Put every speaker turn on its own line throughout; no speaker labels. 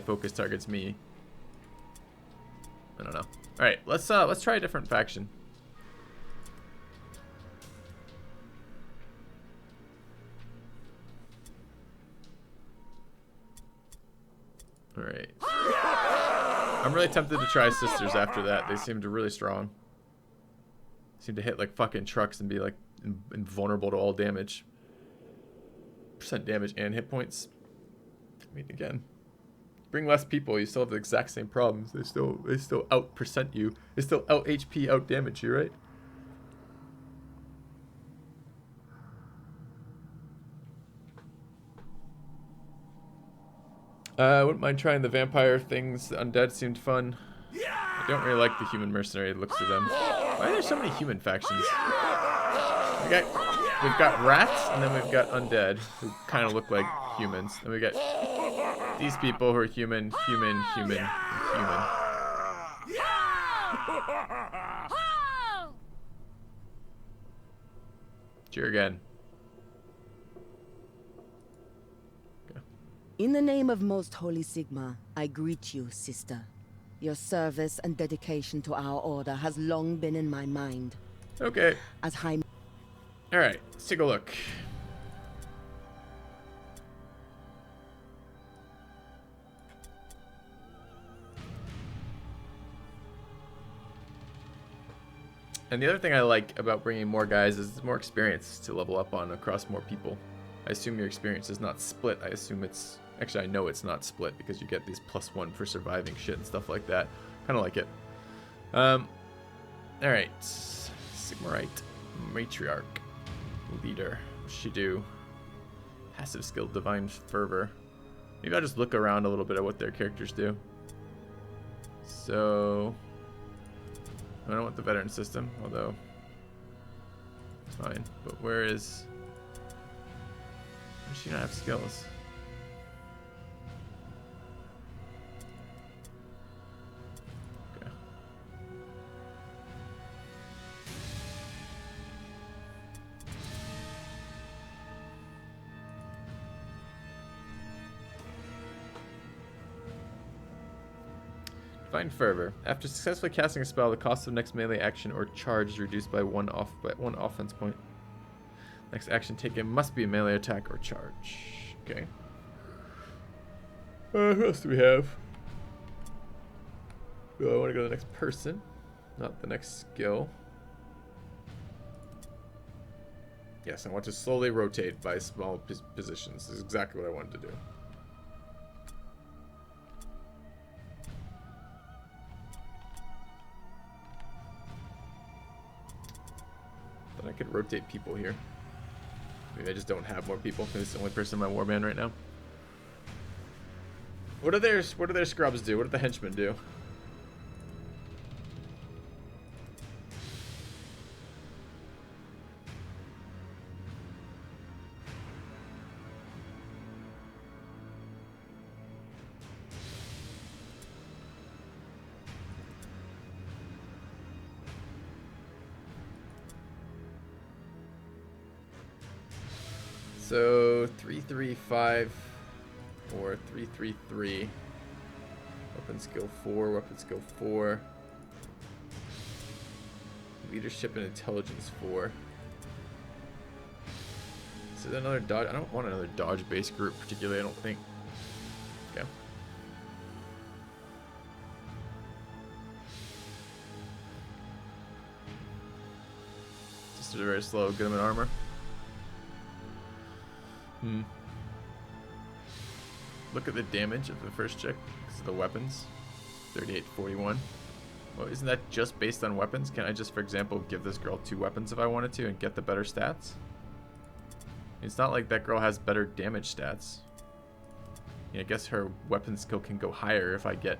focus targets me. I don't know. All right, let's try a different faction. All right. I'm really tempted to try sisters after that. They seemed really strong. Seem to hit like fucking trucks and be like invulnerable to all damage. Percent damage and hit points. I mean, again, bring less people, you still have the exact same problems. They still out percent you. They still out HP, out damage you, right? I wouldn't mind trying the vampire things. The undead seemed fun. I don't really like the human mercenary looks of them. Why are there so many human factions? We've got rats, and then we've got undead, who kind of look like humans. Then we got these people who are human, human, human, and human. Cheer again. Okay.
In the name of Most Holy Sigmar, I greet you, sister. Your service and dedication to our order has long been in my mind.
Okay.
As High...
Alright, let's take a look. And the other thing I like about bringing more guys is more experience to level up on across more people. I assume your experience is not split. I assume it's... Actually, I know it's not split because you get these +1 for surviving shit and stuff like that. Kind of like it. Alright. Sigmarite. Matriarch. Leader. What's she do? Passive skill, Divine Fervor. Maybe I'll just look around a little bit at what their characters do. So... I don't want the veteran system, although... It's fine. But where is... Why does she not have skills? Okay. Divine Fervor. After successfully casting a spell, the cost of next melee action or charge is reduced by one offense point. Next action taken must be a melee attack or charge. Okay. Who else do we have? Oh, I want to go to the next person, not the next skill. Yes, I want to slowly rotate by small positions. This is exactly what I wanted to do. But I could rotate people here. Maybe I just don't have more people because it's the only person in my warband right now. What do their scrubs do? What do the henchmen do? So 3-3-5 or 3-3-3. Weapon skill 4, weapon skill 4. Leadership and intelligence 4. So then another dodge. I don't want another dodge based group particularly, I don't think. Okay. Just very slow, get them in armor. Look at the damage of the first check because of the weapons. 38-41. Well, isn't that just based on weapons? Can I just, for example, give this girl 2 weapons if I wanted to and get the better stats? It's not like that girl has better damage stats. Yeah, I guess her weapon skill can go higher if I get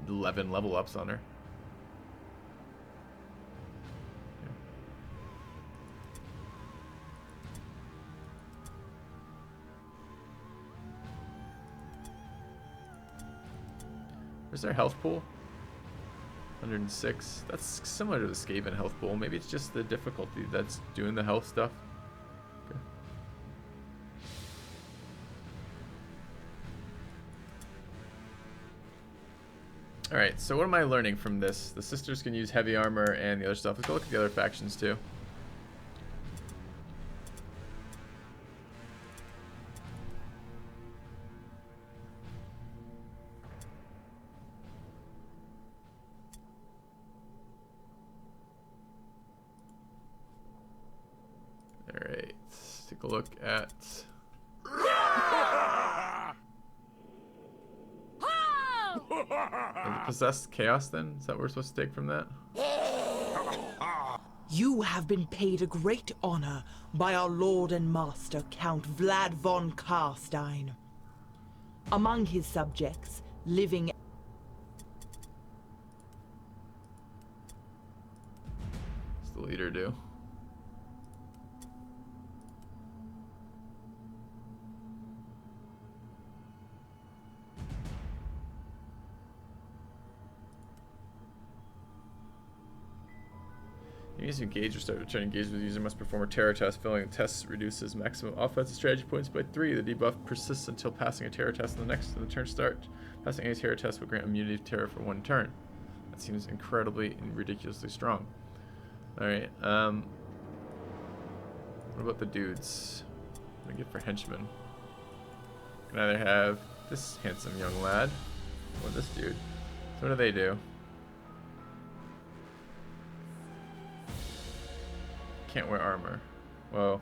11 level ups on her. Where's their health pool? 106. That's similar to the Skaven health pool. Maybe it's just the difficulty that's doing the health stuff. Okay. Alright, so what am I learning from this? The sisters can use heavy armor and the other stuff. Let's go look at the other factions too. Alright, let's take a look at... Possessed Chaos then? Is that what we're supposed to take from that?
You have been paid a great honor by our lord and master, Count Vlad von Karstein. Among his subjects, living...
What's the leader do? Enemies who engage or start to try to engage with the user must perform a terror test. Failing the test reduces maximum offensive strategy points by 3. The debuff persists until passing a terror test on the turn start. Passing any terror test will grant immunity to terror for 1 turn. That seems incredibly and ridiculously strong. Alright, what about the dudes? What do I get for henchmen? Can either have this handsome young lad or this dude. So what do they do? Can't wear armor. Well,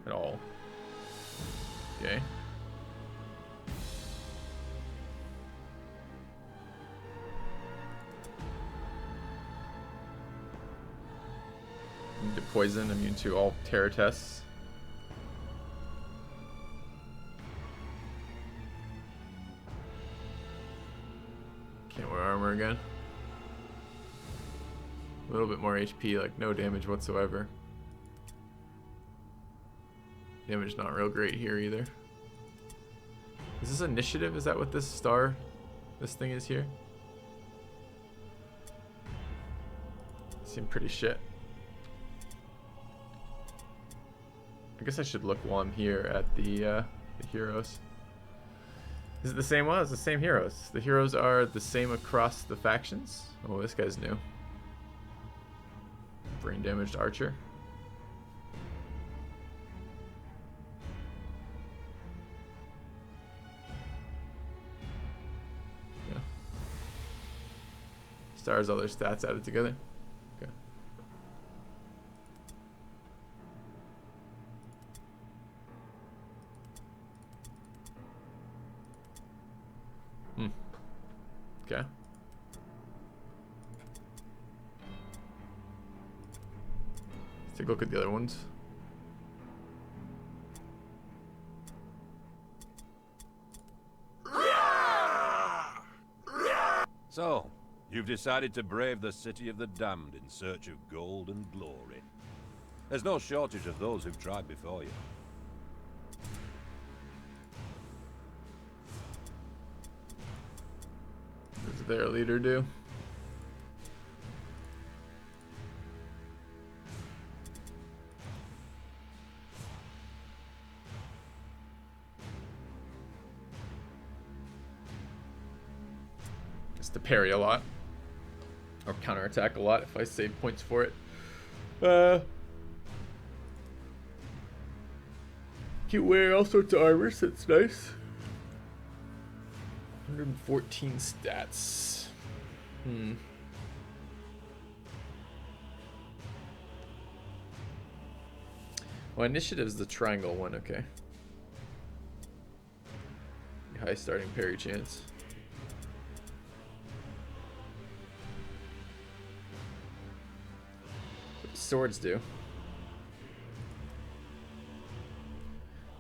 at all. Okay. Immune to poison, immune to all terror tests. Can't wear armor again. A little bit more HP, like no damage whatsoever. Damage not real great here either. Is this initiative? Is that what this thing is here? Seem pretty shit. I guess I should look while I'm here at the heroes. Is it the same one? It's the same heroes. The heroes are the same across the factions. Oh, this guy's new. Brain damaged archer. Stars, all their stats added together. Okay. Okay. Let's take a look at the other ones.
So, you've decided to brave the city of the damned in search of gold and glory. There's no shortage of those who've tried before you.
What does their leader do? To parry a lot or counterattack a lot if I save points for it. Keep wearing all sorts of armor, so that's nice. 114 stats. Well, initiative's the triangle one, okay. High starting parry chance. Swords do.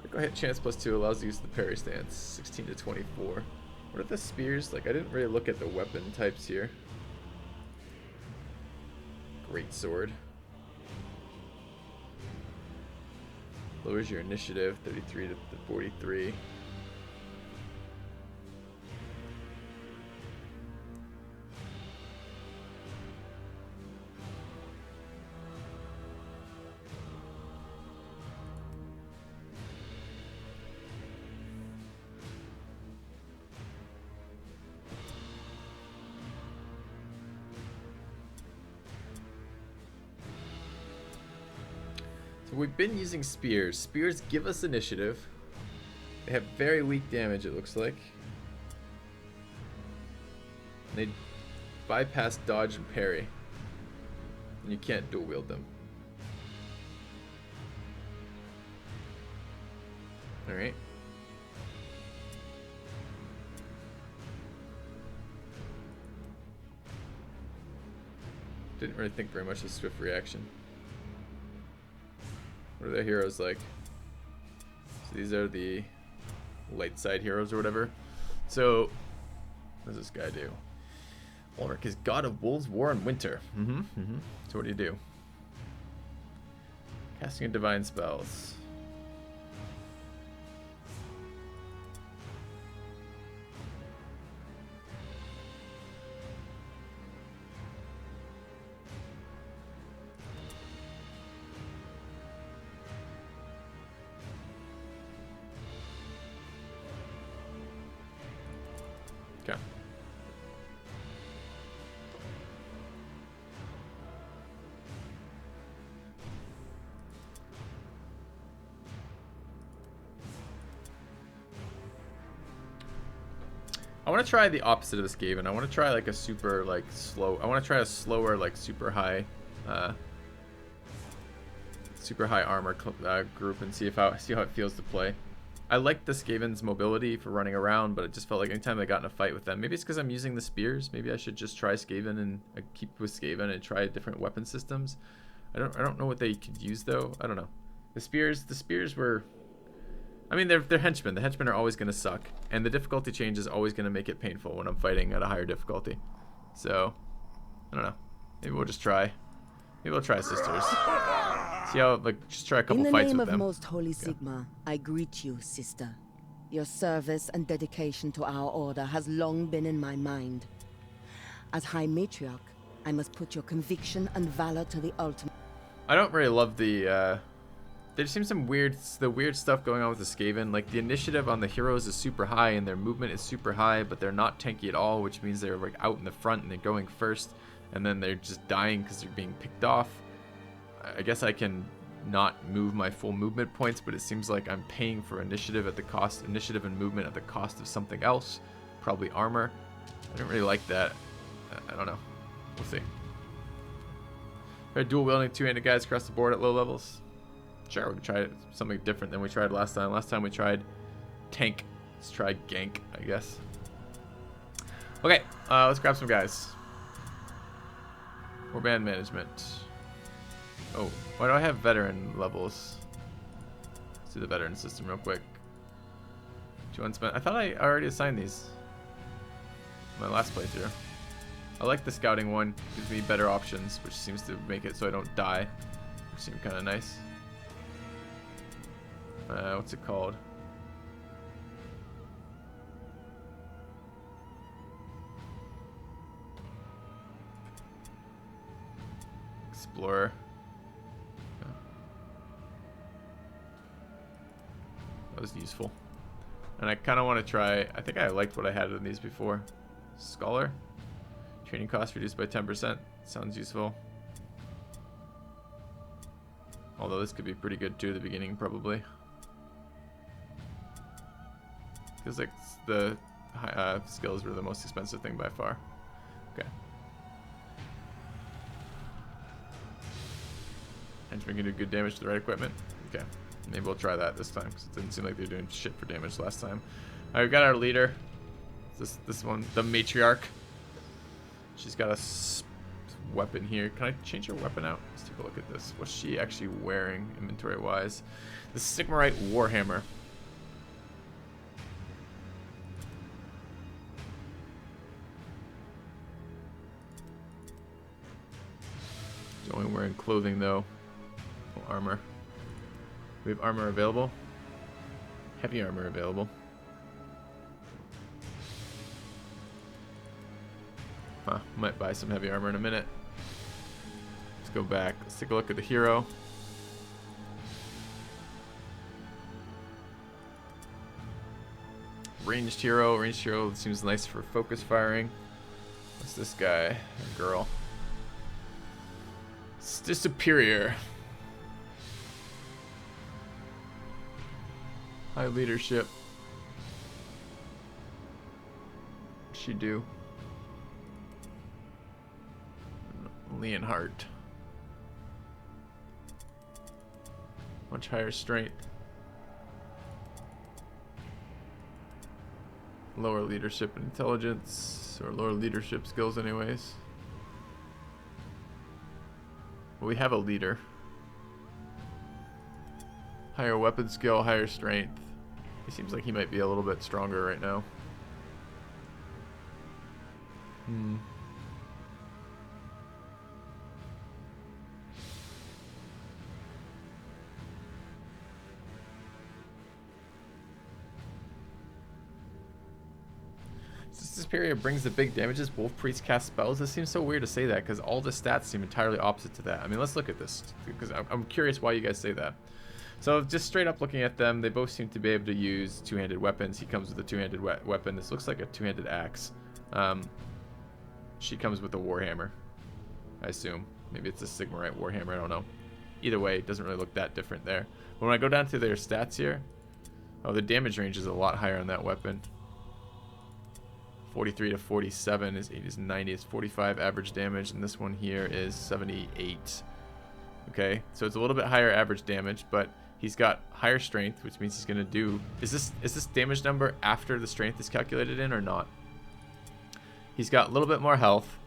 Critical hit chance +2 allows the use of the parry stance. 16 to 24. What are the spears? Like, I didn't really look at the weapon types here. Great sword. Lowers your initiative 33 to 43. So we've been using spears. Spears give us initiative. They have very weak damage, it looks like. They bypass dodge and parry. And you can't dual wield them. Alright. Didn't really think very much of swift reaction. What are their heroes like? So these are the light side heroes or whatever. So, what does this guy do? Ulrich is god of wolves, war, and winter. So what do you do? Casting of divine spells. Okay. I want to try the opposite of the Skaven. I want to try like a super like slow. I want to try a slower like super high armor group and see how it feels to play. I like the Skaven's mobility for running around, but it just felt like anytime I got in a fight with them, maybe it's because I'm using the spears. Maybe I should just try Skaven and keep with Skaven and try different weapon systems. I don't know what they could use though. I don't know. The spears were. I mean, they're henchmen. The henchmen are always going to suck, and the difficulty change is always going to make it painful when I'm fighting at a higher difficulty. So, I don't know. Maybe we'll just try. Maybe we'll try sisters. See how, like, just try a couple fights with them.
In the name of most holy Sigmar, I greet you, sister. Your service and dedication to our order has long been in my mind. As High Matriarch, I must put your conviction and valor to the ultimate.
I don't really love the. There seems some weird stuff going on with the Skaven. Like the initiative on the heroes is super high and their movement is super high, but they're not tanky at all, which means they're like out in the front and they're going first, and then they're just dying because they're being picked off. I guess I can not move my full movement points, but it seems like I'm paying for initiative and movement at the cost of something else, probably armor. I don't really like that. I don't know. We'll see. Are dual wielding two-handed guys across the board at low levels? Sure, we can try something different than we tried last time. Last time we tried tank. Let's try gank, I guess. Okay, let's grab some guys. Warband management. Oh, why do I have veteran levels? Let's do the veteran system real quick. 2 unspent. I thought I already assigned these. My last playthrough. I like the scouting one. Gives me better options, which seems to make it so I don't die. Which seems kind of nice. What's it called? Explorer. Yeah. That was useful. And I kind of want to try, I think I liked what I had in these before. Scholar. Training cost reduced by 10%. Sounds useful. Although this could be pretty good too at the beginning, probably. Feels like the skills were the most expensive thing by far. Okay. Henchmen can do good damage to the right equipment. Okay. Maybe we'll try that this time, because it didn't seem like they were doing shit for damage last time. Alright, we've got our leader. This one, the matriarch. She's got a weapon here. Can I change her weapon out? Let's take a look at this. What's she actually wearing, inventory-wise? The Sigmarite Warhammer. She's only wearing clothing, though. No armor. We have armor available. Heavy armor available. Huh, might buy some heavy armor in a minute. Let's go back. Let's take a look at the hero. Ranged hero. Ranged hero seems nice for focus firing. What's this guy? Or girl? It's superior. High leadership. She do. Leonhardt. Much higher strength. Lower leadership and intelligence, or lower leadership skills anyways. Well, we have a leader. Higher weapon skill, higher strength. He seems like he might be a little bit stronger right now. Since this period brings the big damages, Wolf Priest cast spells. This seems so weird to say that because all the stats seem entirely opposite to that. I mean, let's look at this because I'm curious why you guys say that. So just straight up looking at them, they both seem to be able to use two-handed weapons. He comes with a two-handed weapon. This looks like a two-handed axe. She comes with a warhammer, I assume. Maybe it's a Sigmarite warhammer, I don't know. Either way, it doesn't really look that different there. But when I go down to their stats here, oh, the damage range is a lot higher on that weapon. 43 to 47 is 90, is 45 average damage, and this one here is 78. Okay, so it's a little bit higher average damage, but he's got higher strength, which means he's gonna do. Is this damage number after the strength is calculated in or not? He's got a little bit more health.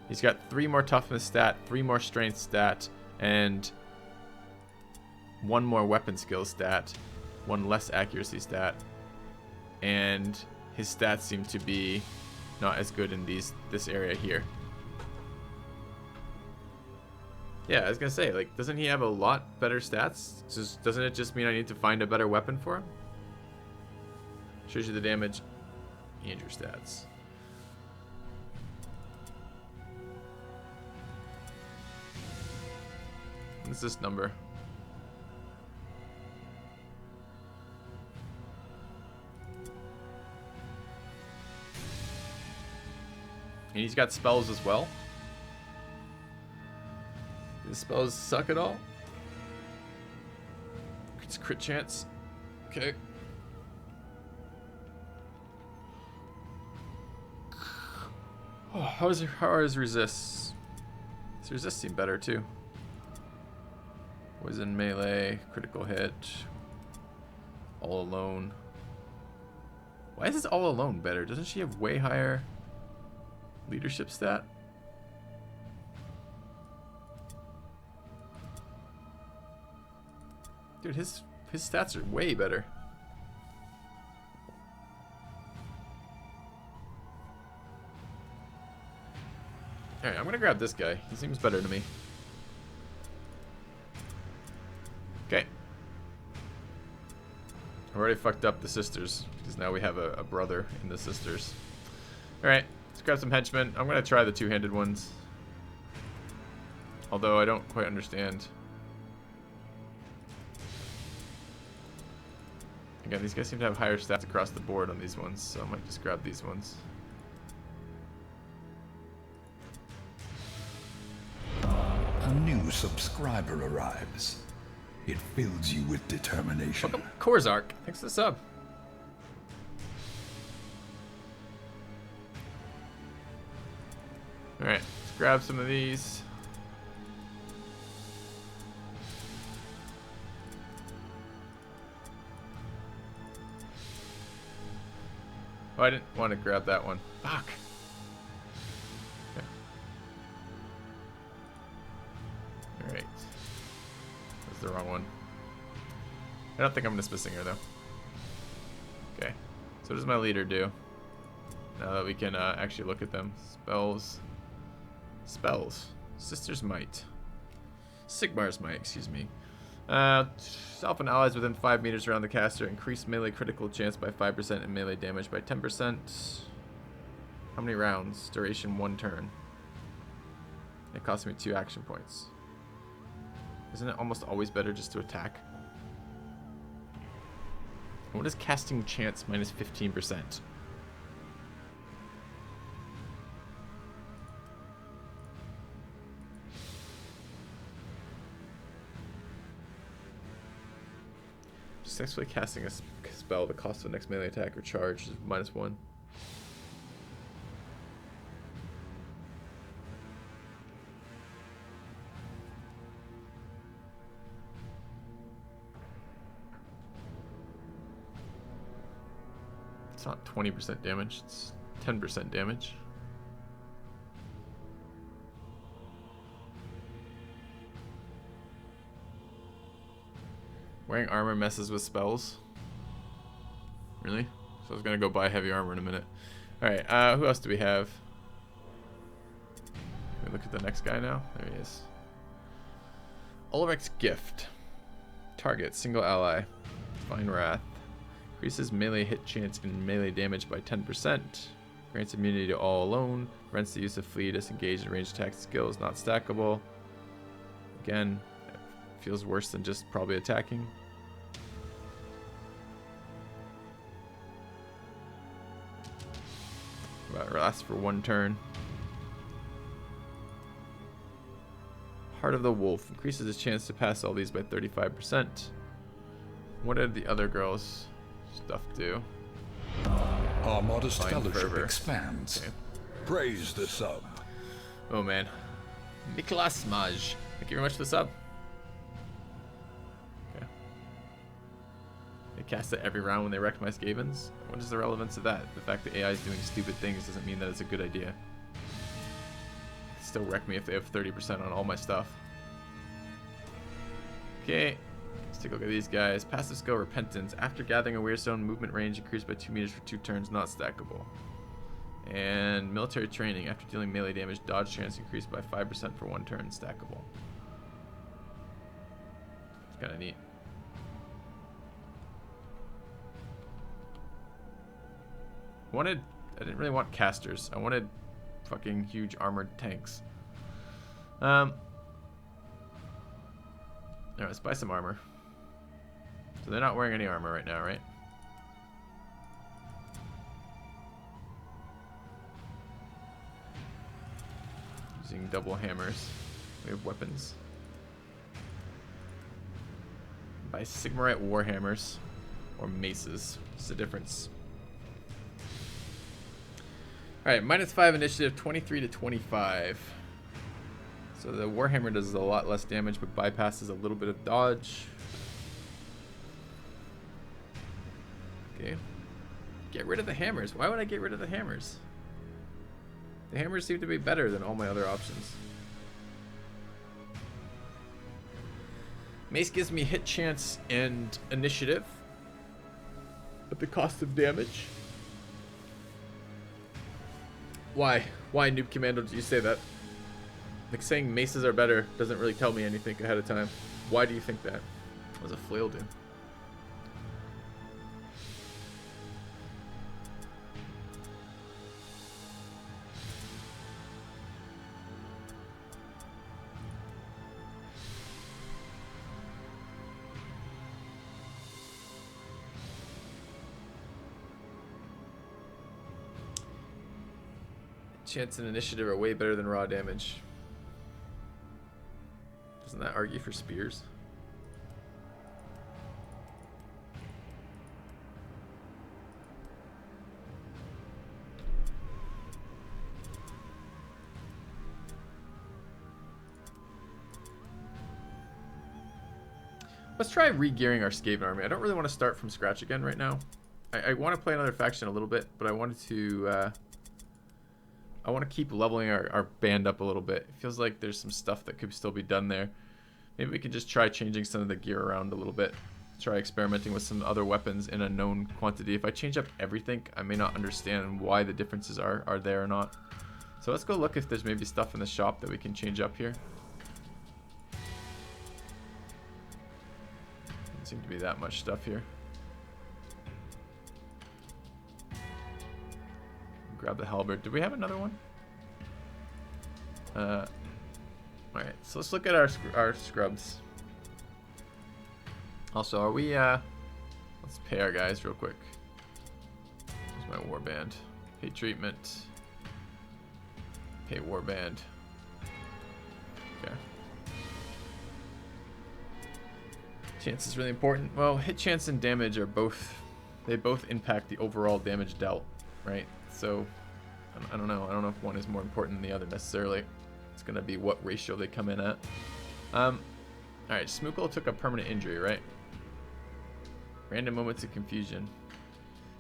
He's got 3 more toughness stat, 3 more strength stat, and 1 more weapon skill stat, 1 less accuracy stat, and his stats seem to be not as good in this area here. Yeah, I was gonna say, like, doesn't he have a lot better stats? Doesn't it just mean I need to find a better weapon for him? Shows you the damage and your stats. What's this number? And he's got spells as well. Do the spells suck at all? It's crit chance. Okay. Oh, how is resist? His resist seem better too. Poison, melee, critical hit, all alone. Why is this all alone better? Doesn't she have way higher leadership stat? Dude, his stats are way better. Alright, I'm gonna grab this guy. He seems better to me. Okay. I've already fucked up the sisters, because now we have a brother in the sisters. Alright, let's grab some henchmen. I'm gonna try the two-handed ones. Although I don't quite understand. Again, these guys seem to have higher stats across the board on these ones, so I might just grab these ones.
A new subscriber arrives. It fills you with determination.
Welcome, Korzark. Thanks for the sub. Alright, let's grab some of these. Oh, I didn't want to grab that one. Fuck. Okay. Alright. That's the wrong one. I don't think I'm dismissing her, though. Okay. So what does my leader do? Now that we can actually look at them. Spells. Spells. Sister's Might. Sigmar's Might, excuse me. Self and allies within 5 meters around the caster increase melee critical chance by 5% and melee damage by 10%. How many rounds? Duration 1 turn. It costs me 2 action points. Isn't it almost always better just to attack? What is casting chance minus 15%? Successfully casting a spell, the cost of the next melee attack or charge is -1. It's not 20% damage, it's 10% damage. Wearing armor messes with spells. Really? So I was gonna go buy heavy armor in a minute. Alright, who else do we have? Can we look at the next guy now? There he is. Ulrich's Gift. Target, single ally. Fine Wrath. Increases melee hit chance and melee damage by 10%. Grants immunity to all alone. Prevents the use of flee, disengage, and ranged attack skills. Not stackable. Again, feels worse than just probably attacking. But lasts for 1 turn. Heart of the Wolf increases his chance to pass all these by 35%. What did the other girls' stuff do?
Our modest
Find
fellowship
fervor.
expands.
Okay.
Praise the sub.
Oh man. Miklas Maj. Thank you very much for the sub. Okay. They cast it every round when they wrecked my Skavens. What is the relevance of that? The fact that AI is doing stupid things doesn't mean that it's a good idea. They still wreck me if they have 30% on all my stuff. Okay. Let's take a look at these guys. Passive skill Repentance. After gathering a weird stone, movement range increased by 2 meters for 2 turns, not stackable. And military training. After dealing melee damage, dodge chance increased by 5% for 1 turn, stackable. It's kind of neat. I didn't really want casters. I wanted fucking huge armored tanks. Alright, let's buy some armor. So they're not wearing any armor right now, right? Using double hammers. We have weapons. Buy Sigmarite warhammers or maces. What's the difference? Alright, -5 initiative, 23 to 25. So the warhammer does a lot less damage but bypasses a little bit of dodge. Okay. Get rid of the hammers. Why would I get rid of the hammers? The hammers seem to be better than all my other options. Mace gives me hit chance and initiative at the cost of damage. Why? Why, Noob Commando, did you say that? Like, saying maces are better doesn't really tell me anything ahead of time. Why do you think that? What does a flail do? Chance and initiative are way better than raw damage. Doesn't that argue for spears? Let's try re-gearing our Skaven army. I don't really want to start from scratch again right now. I want to play another faction a little bit, but I wanted to I want to keep leveling our band up a little bit. It feels like there's some stuff that could still be done there. Maybe we can just try changing some of the gear around a little bit. Try experimenting with some other weapons in a known quantity. If I change up everything, I may not understand why the differences are there or not. So let's go look if there's maybe stuff in the shop that we can change up here. Doesn't seem to be that much stuff here. Grab the halberd. Did we have another one? Alright, so let's look at our scrubs. Also, are we, let's pay our guys real quick. Here's my warband. Pay treatment. Pay warband. Okay. Chance is really important. Well, hit chance and damage are both, they both impact the overall damage dealt, right? So, I don't know. I don't know if one is more important than the other necessarily. It's going to be what ratio they come in at. Alright, Smookle took a permanent injury, right? Random moments of confusion.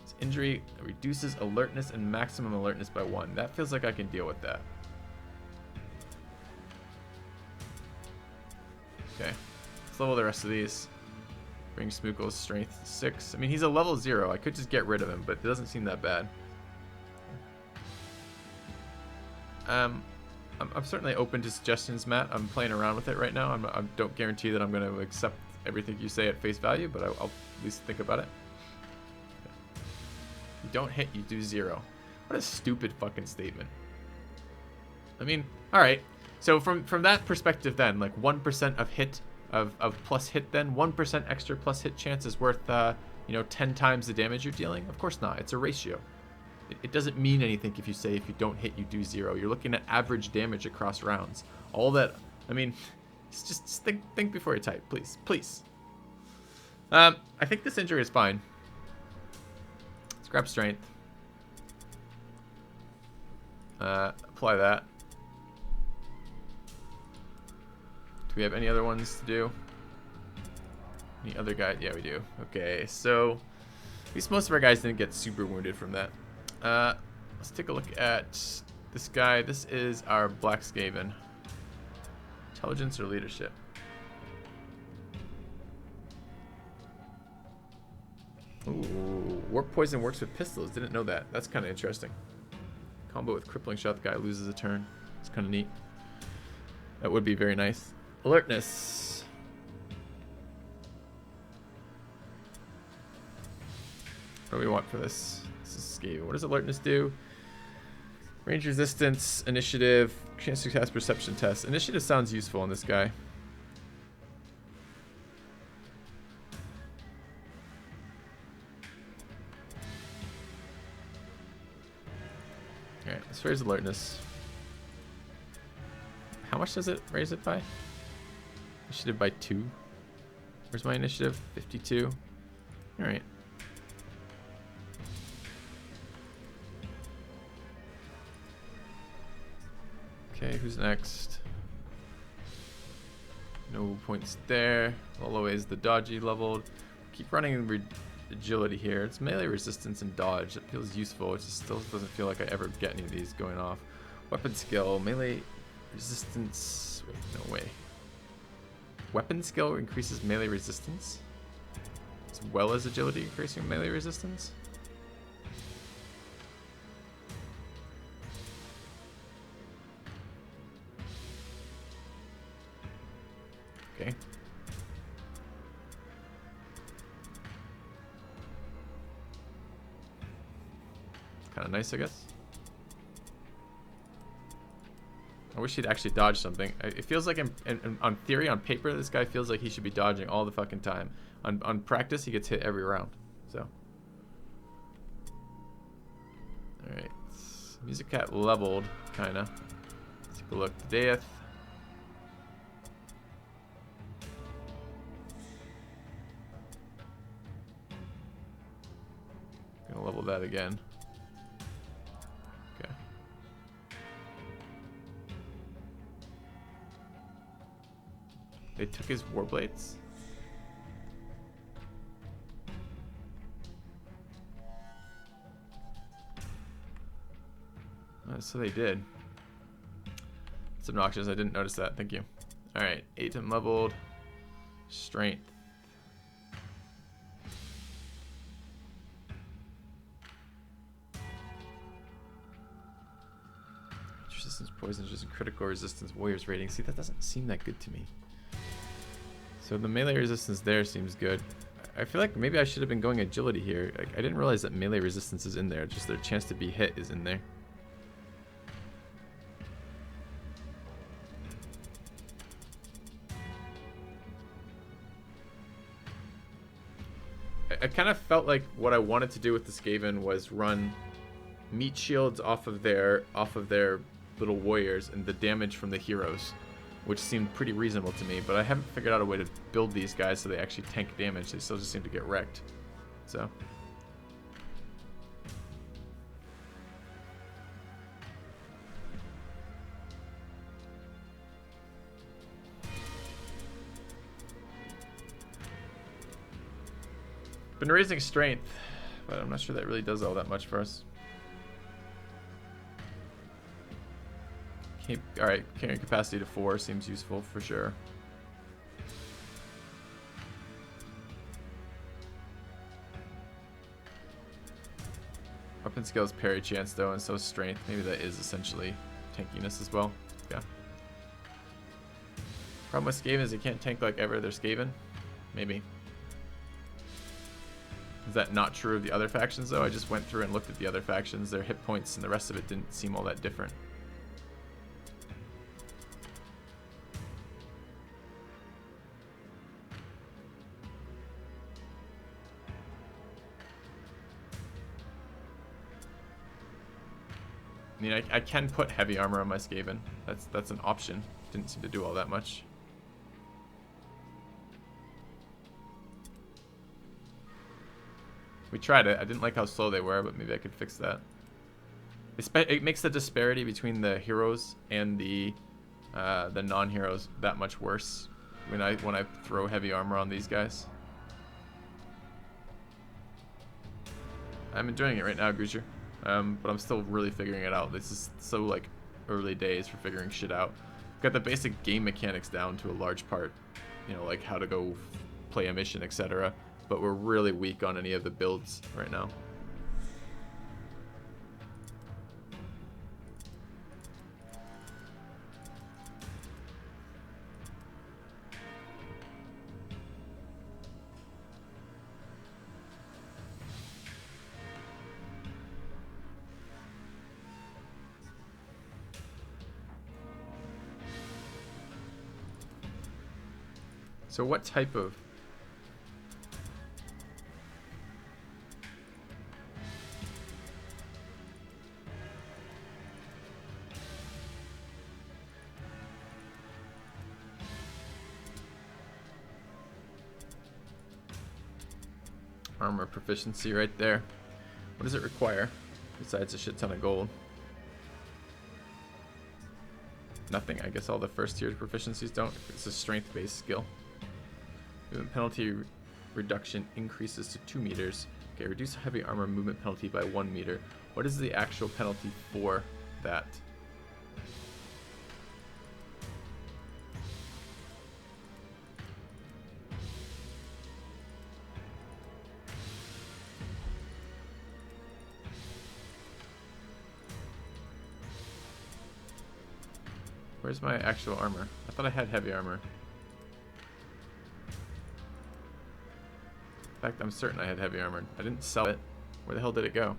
This injury reduces alertness and maximum alertness by 1. That feels like I can deal with that. Okay. Let's level the rest of these. Bring Smookle's strength 6. I mean, he's a level 0. I could just get rid of him, but it doesn't seem that bad. I'm certainly open to suggestions, Matt. I'm playing around with it right now. I don't guarantee that I'm going to accept everything you say at face value, but I'll at least think about it. You don't hit, you do 0. What a stupid fucking statement. I mean, alright. So from that perspective then, like 1% of hit, of plus hit then, 1% extra plus hit chance is worth, 10 times the damage you're dealing? Of course not. It's a ratio. It doesn't mean anything if you say if you don't hit, you do 0. You're looking at average damage across rounds. All that, I mean, just think before you type, please. Please. I think this injury is fine. Let's grab strength. Apply that. Do we have any other ones to do? Any other guy? Yeah, we do. Okay, so at least most of our guys didn't get super wounded from that. Let's take a look at this guy. This is our Black Skaven. Intelligence or leadership? Ooh, warp poison works with pistols. Didn't know that. That's kind of interesting. Combo with crippling shot. The guy loses a turn. It's kind of neat. That would be very nice. Alertness. What do we want for this? This is Skaven. What does alertness do? Range resistance, initiative, chance to cast perception test. Initiative sounds useful on this guy. Alright, let's raise alertness. How much does it raise it by? Initiative by 2. Where's my initiative? 52. Alright. Okay, who's next? No points there. Lolo is the dodgy leveled. Keep running agility here. It's melee resistance and dodge. It feels useful. It just still doesn't feel like I ever get any of these going off. Weapon skill, melee resistance. Wait, no way. Weapon skill increases melee resistance as well as agility increasing melee resistance. Okay. Kind of nice, I guess. I wish he'd actually dodge something. It feels like, on theory, on paper, this guy feels like he should be dodging all the fucking time. On practice, he gets hit every round. So. Alright. Music Cat leveled, kinda. Let's take a look. Death. Gonna level that again. Okay. They took his warblades. So they did. It's obnoxious. I didn't notice that. Thank you. All right, 8 leveled. Strength. Resistance, poison resistance, critical resistance, warriors rating. See, that doesn't seem that good to me. So the melee resistance there seems good. I feel like maybe I should have been going agility here. Like, I didn't realize that melee resistance is in there. Just their chance to be hit is in there. I kind of felt like what I wanted to do with the Skaven was run meat shields off of their little warriors and the damage from the heroes, which seemed pretty reasonable to me, but I haven't figured out a way to build these guys so they actually tank damage. They still just seem to get wrecked. So been raising strength, but I'm not sure that really does all that much for us. Alright, carrying capacity to 4 seems useful for sure. Weapon skill is parry chance though, and so is strength. Maybe that is essentially tankiness as well. Yeah. Problem with Skaven is you can't tank like every other Skaven. Maybe. Is that not true of the other factions though? I just went through and looked at the other factions. Their hit points and the rest of it didn't seem all that different. I mean, I can put heavy armor on my Skaven. That's an option. Didn't seem to do all that much. We tried it. I didn't like how slow they were, but maybe I could fix that. It makes the disparity between the heroes and the non-heroes that much worse when I throw heavy armor on these guys. I'm enjoying it right now, Gujar. But I'm still really figuring it out. This is so like early days for figuring shit out. Got the basic game mechanics down to a large part, you know, like how to go play a mission, etc. But we're really weak on any of the builds right now. So what type of armor proficiency right there? What does it require besides a shit ton of gold? Nothing. I guess all the first tier proficiencies don't. It's a strength-based skill. Movement penalty reduction increases to 2 meters. Okay, reduce heavy armor movement penalty by 1 meter. What is the actual penalty for that? Where's my actual armor? I thought I had heavy armor. In fact, I'm certain I had heavy armor. I didn't sell it. Where the hell did it go?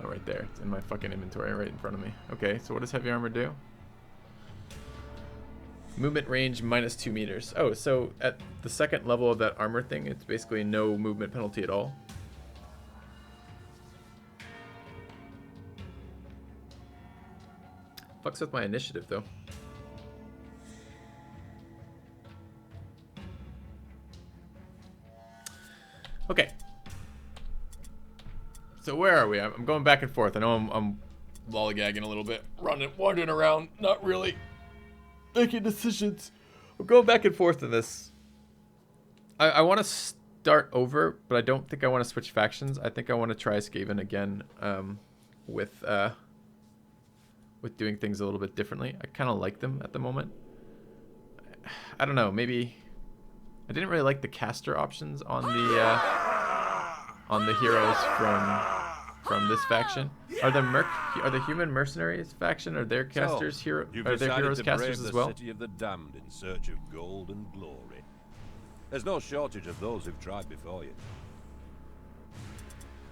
Oh, right there. It's in my fucking inventory right in front of me. Okay, so what does heavy armor do? Movement range minus 2 meters. Oh, so at the second level of that armor thing, it's basically no movement penalty at all. Fucks with my initiative, though. Okay. So where are we? I'm going back and forth. I know I'm lollygagging a little bit, wandering around, not really making decisions. I'm going back and forth in this. I want to start over, but I don't think I want to switch factions. I think I want to try Skaven again, with doing things a little bit differently. I kind of like them at the moment. I don't know. Maybe I didn't really like the caster options on the heroes from this faction. Are the human mercenaries faction? Are their casters are their heroes casters as well?
City of the damned in search of gold and glory. There's no shortage of those who've tried before you.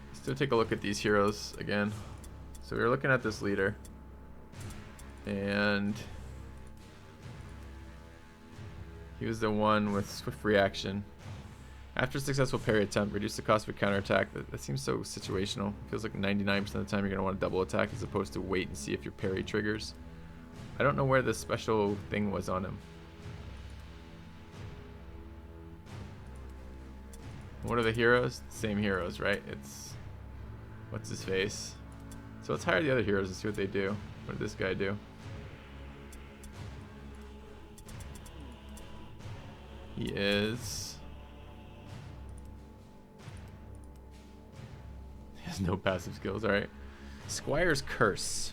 Let's still take a look at these heroes again. So we're looking at this leader. And he was the one with swift reaction. After a successful parry attempt, reduce the cost of a counterattack. That seems so situational. It feels like 99% of the time you're going to want to double attack as opposed to wait and see if your parry triggers. I don't know where the special thing was on him. What are the heroes? Same heroes, right? It's... what's his face? So let's hire the other heroes and see what they do. What did this guy do? He is... he has no passive skills, alright. Squire's Curse.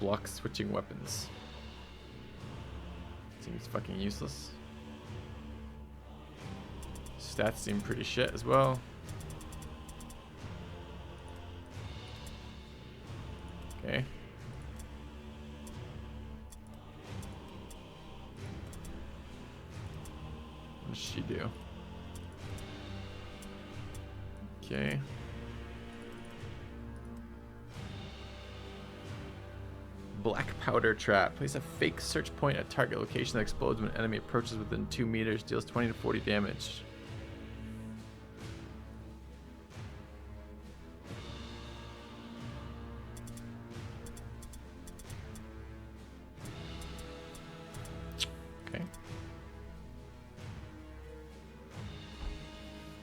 Block switching weapons. Seems fucking useless. Stats seem pretty shit as well. Okay. What does she do? Okay. Black powder trap. Place a fake search point at target location that explodes when an enemy approaches within 2 meters. Deals 20 to 40 damage. Okay.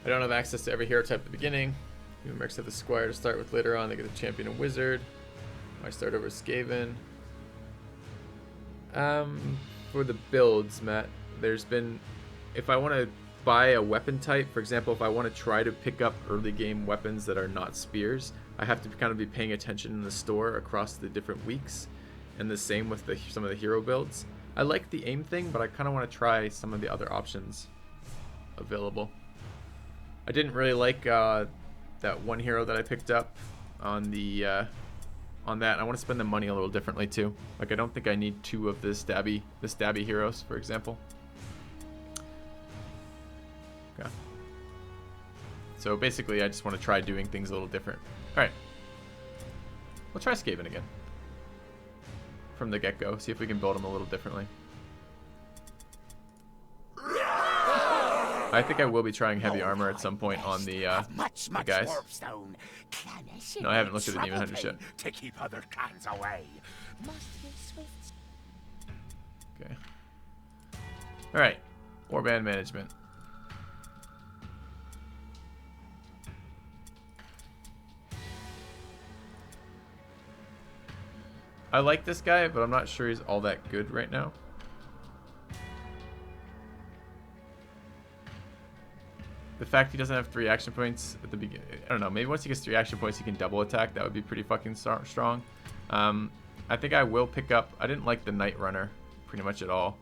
I don't have access to every hero type at the beginning. You mercs have the Squire to start with later on. They get the Champion and Wizard. I start over Skaven. For the builds, Matt, there's been, if I want to buy a weapon type, for example, if I want to try to pick up early game weapons that are not spears, I have to kind of be paying attention in the store across the different weeks, and the same with some of the hero builds. I like the aim thing, but I kind of want to try some of the other options available. I didn't really like that one hero that I picked up on the on that. I want to spend the money a little differently too. Like, I don't think I need 2 of the stabby heroes, for example. Okay. So basically, I just want to try doing things a little different. All right. We'll try Skaven again from the get-go. See if we can build them a little differently. I think I will be trying heavy armor at some point on the guys. No, I haven't looked at the Demon Hunters yet.
To keep other clans away.
Okay. All right. Warband management. I like this guy, but I'm not sure he's all that good right now. The fact he doesn't have 3 action points at the beginning, I don't know, maybe once he gets 3 action points he can double attack. That would be pretty fucking strong. I think I will pick up, I didn't like the Night Runner pretty much at all.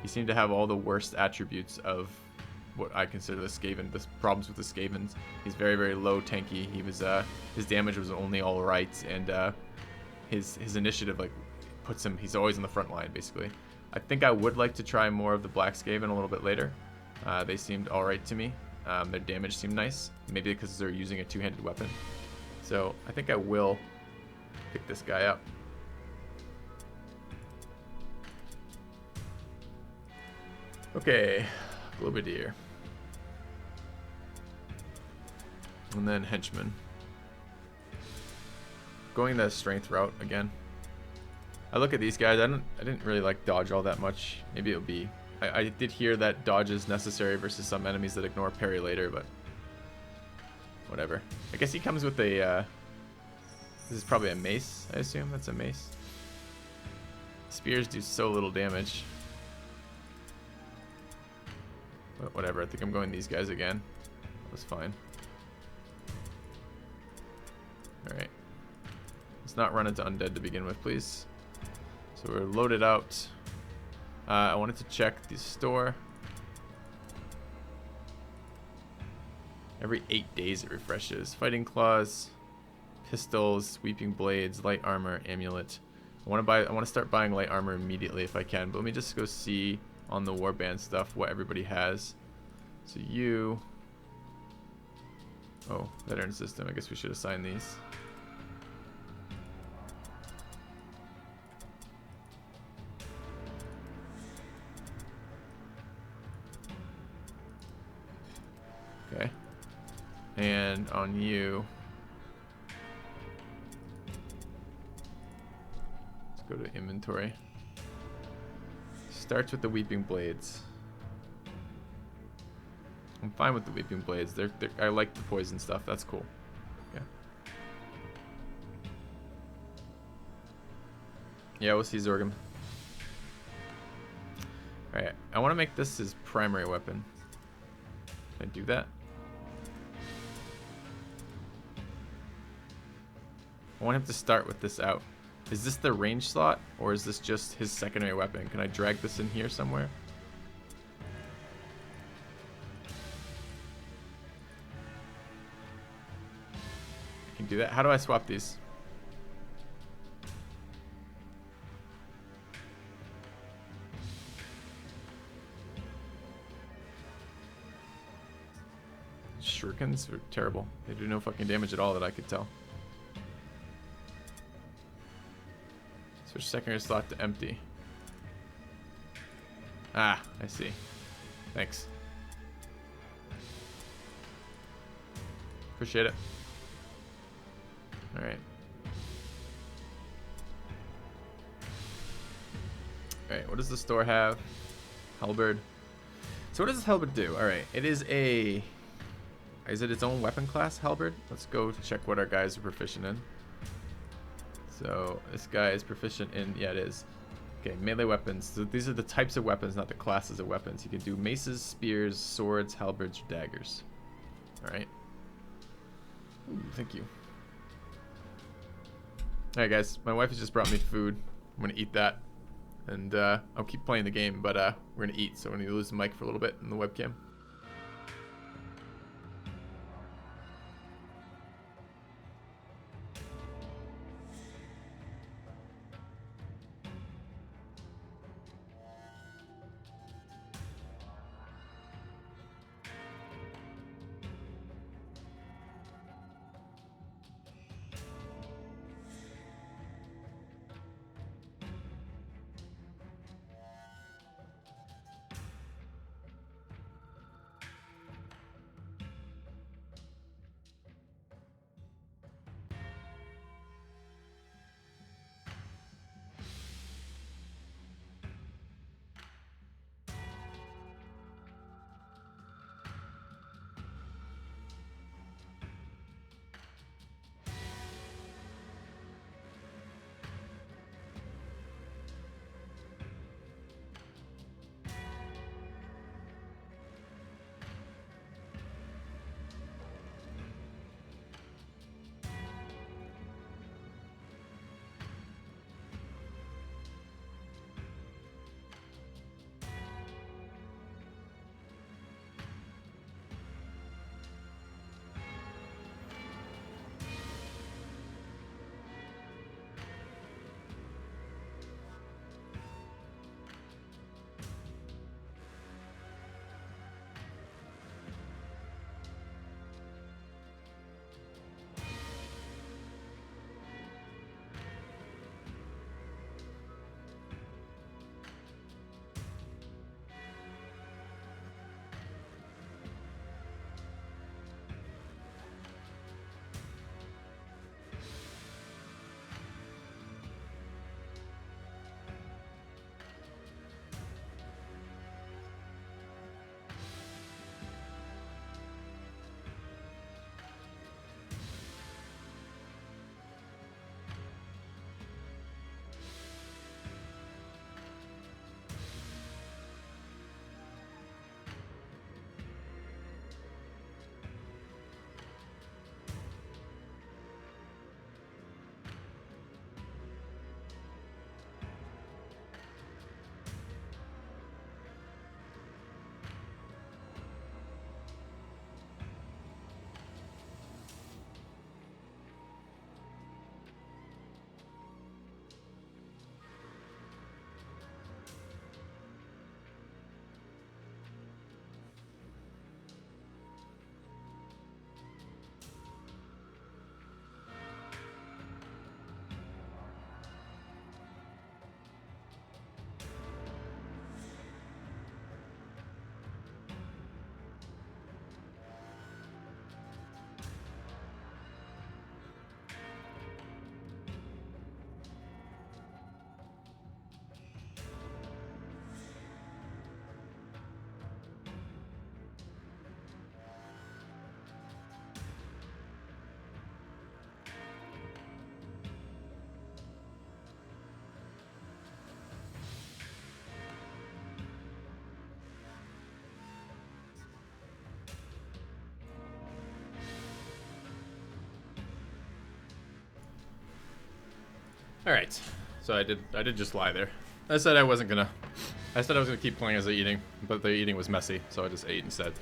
He seemed to have all the worst attributes of what I consider the Skaven, the problems with the Skavens. He's very, very low tanky. He was, his damage was only all right, and his initiative like puts him, he's always on the front line basically. I think I would like to try more of the Black Skaven a little bit later. They seemed alright to me. Their damage seemed nice, maybe because they're using a 2-handed weapon. So I think I will pick this guy up. Okay, Globadier. And then Henchman. Going the strength route again. I look at these guys, I didn't really like dodge all that much. Maybe it'll be, I did hear that dodge is necessary versus some enemies that ignore parry later, but whatever. I guess he comes with a, this is probably a mace, I assume. That's a mace. Spears do so little damage. But whatever, I think I'm going these guys again. That was fine. Alright. Let's not run into Undead to begin with, please. So we're loaded out. I wanted to check the store. Every 8 days it refreshes. Fighting claws, pistols, sweeping blades, light armor, amulet. I want to start buying light armor immediately if I can. But let me just go see on the Warband stuff what everybody has. So you. Oh, veteran system. I guess we should assign these. Okay. And on you, let's go to inventory. Starts with the Weeping Blades. I'm fine with the Weeping Blades. I like the poison stuff. That's cool. Yeah. Yeah, we'll see Zorgum. Alright, I want to make this his primary weapon. Can I do that? I want him to start with this out. Is this the range slot, or is this just his secondary weapon? Can I drag this in here somewhere? I can do that. How do I swap these? Shurikens are terrible. They do no fucking damage at all that I could tell. Switch secondary slot to empty. Ah, I see. Thanks. Appreciate it. Alright. Alright, what does the store have? Halberd. So what does this halberd do? Alright, it is a... Is it its own weapon class, halberd? Let's go to check what our guys are proficient in. So this guy is proficient in... Yeah, it is. Okay, melee weapons. So these are the types of weapons, not the classes of weapons. You can do maces, spears, swords, halberds, or daggers. Alright. Thank you. Alright guys, my wife has just brought me food. I'm gonna eat that. And I'll keep playing the game, but we're gonna eat, so I'm gonna lose the mic for a little bit in the webcam. All right. So I did just lie there. I said I wasn't gonna. I said I was gonna keep playing as the eating, but the eating was messy, so I just ate instead.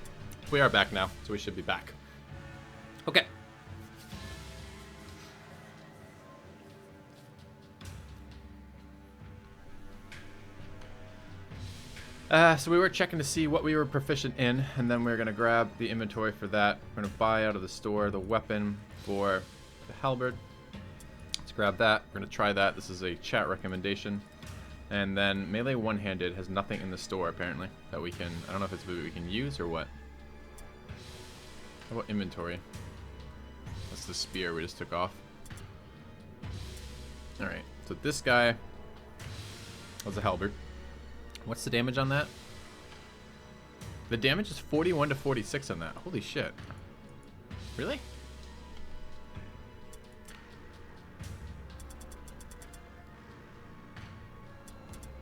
We are back now, so we should be back. Okay. So we were checking to see what we were proficient in, and then we're gonna grab the inventory for that. We're gonna buy out of the store the weapon for the halberd. Let's grab that. We're gonna try that. This is a chat recommendation. And then melee one-handed has nothing in the store apparently that we can. I don't know if it's what we can use or what. How about inventory? That's the spear we just took off. All right. So this guy was a halberd. What's the damage on that? The damage is 41 to 46 on that. Holy shit. Really?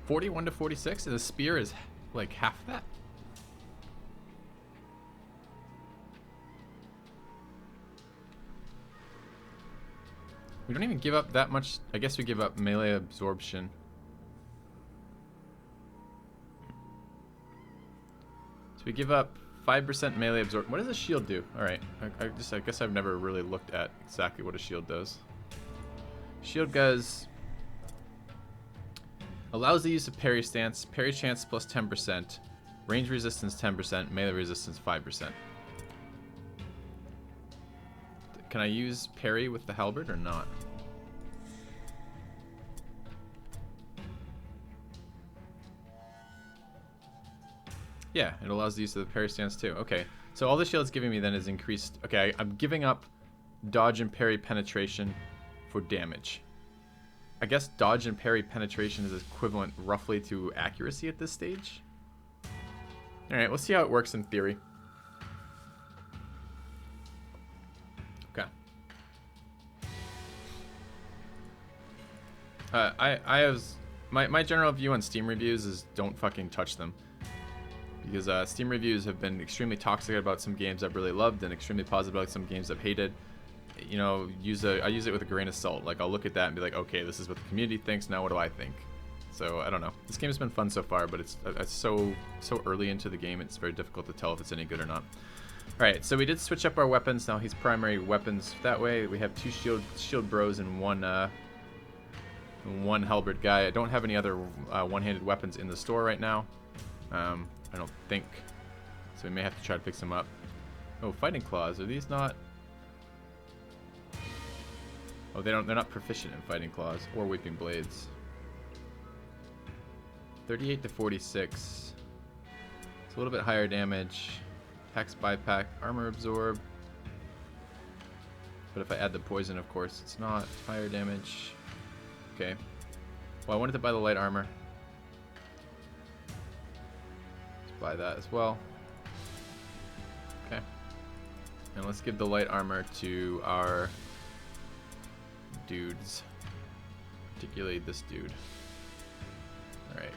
$41 to 46, and the spear is like half that. We don't even give up that much. I guess we give up melee absorption. So we give up 5% melee absorption. What does a shield do? All right, I guess I've never really looked at exactly what a shield does. Shield does allows the use of parry stance, parry chance plus 10%, range resistance 10%, melee resistance 5%. Can I use parry with the halberd or not? Yeah, it allows the use of the parry stance too. Okay, so all the shield's giving me then is increased. Okay, I'm giving up dodge and parry penetration for damage. I guess dodge and parry penetration is equivalent roughly to accuracy at this stage. Alright, let's see how it works in theory. Okay. My general view on Steam reviews is don't fucking touch them. Because Steam reviews have been extremely toxic about some games I've really loved and extremely positive about some games I've hated. You know, I use it with a grain of salt. Like, I'll look at that and be like, okay, this is what the community thinks, now what do I think? So, I don't know. This game has been fun so far, but it's so early into the game, it's very difficult to tell if it's any good or not. Alright, so we did switch up our weapons. Now he's primary weapons that way. We have 2 shield bros and one halberd guy. I don't have any other one-handed weapons in the store right now. I don't think. So we may have to try to pick some up. Oh, fighting claws. Are these not? Oh, they're not proficient in fighting claws or weeping blades. 38 to 46. It's a little bit higher damage. Hex bypack, armor absorb. But if I add the poison, of course, it's not higher damage. Okay. Well, I wanted to buy the light armor. Buy that as well. Okay. And let's give the light armor to our dudes. Particularly this dude. Alright.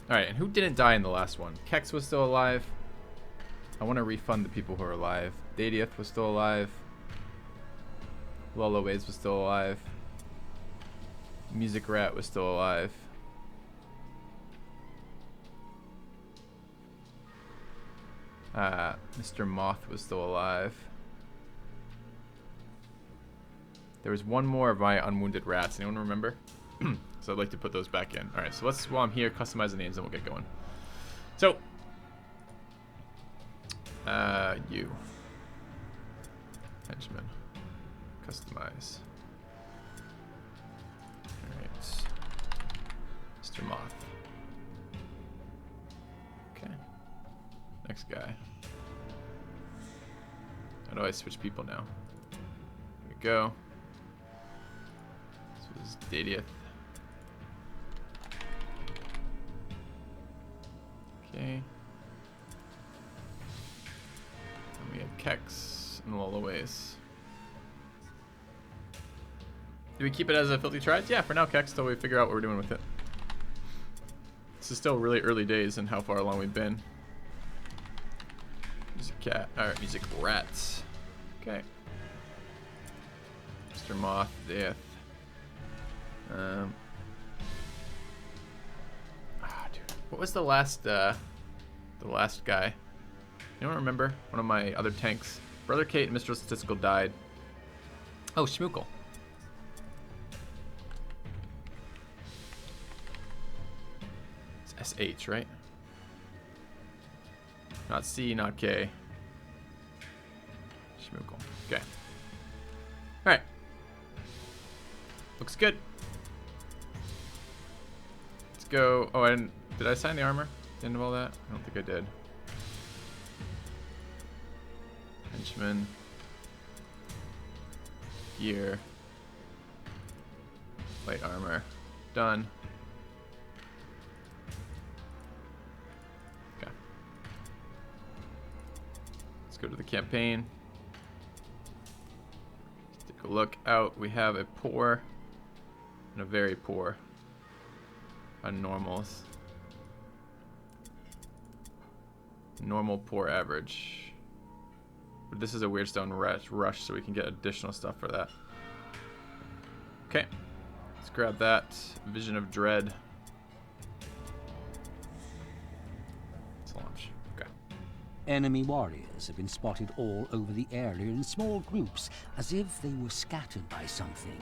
Alright, and who didn't die in the last one? Kex was still alive. I want to refund the people who are alive. Dadieth was still alive. Lolo Ways was still alive. Music Rat was still alive. Mr. Moth was still alive. There was one more of my unwounded rats. Anyone remember? So I'd like to put those back in. Alright, so let's, while I'm here, customize the names and we'll get going. So, you. Henchman. Customize. Alright. Mr. Moth. Okay. Next guy. How do I switch people now? There we go. This was Dadieth. Okay. And we have Kex and Loloways. Do we keep it as a Filthy Triads? Yeah, for now, Kex, till we figure out what we're doing with it. This is still really early days in how far along we've been. Music cat. Alright, music rats. Okay. Mr. Moth, death. Dude. What was the last guy? You don't remember? One of my other tanks. Brother Kate and Mr. Statistical died. Oh, Schmookle. It's SH, right? Not C, not K. Schmookle. Okay. Alright. Looks good. Let's go. Oh, did I sign the armor? At the end of all that? I don't think I did. Henchman. Gear. Light armor. Done. Okay. Let's go to the campaign. Let's take a look out. We have a poor and a very poor on normals. Normal, poor, average. But this is a Weirdstone rush, so we can get additional stuff for that. Okay. Let's grab that. Vision of Dread. Let's launch. Okay.
Enemy warriors have been spotted all over the area in small groups, as if they were scattered by something.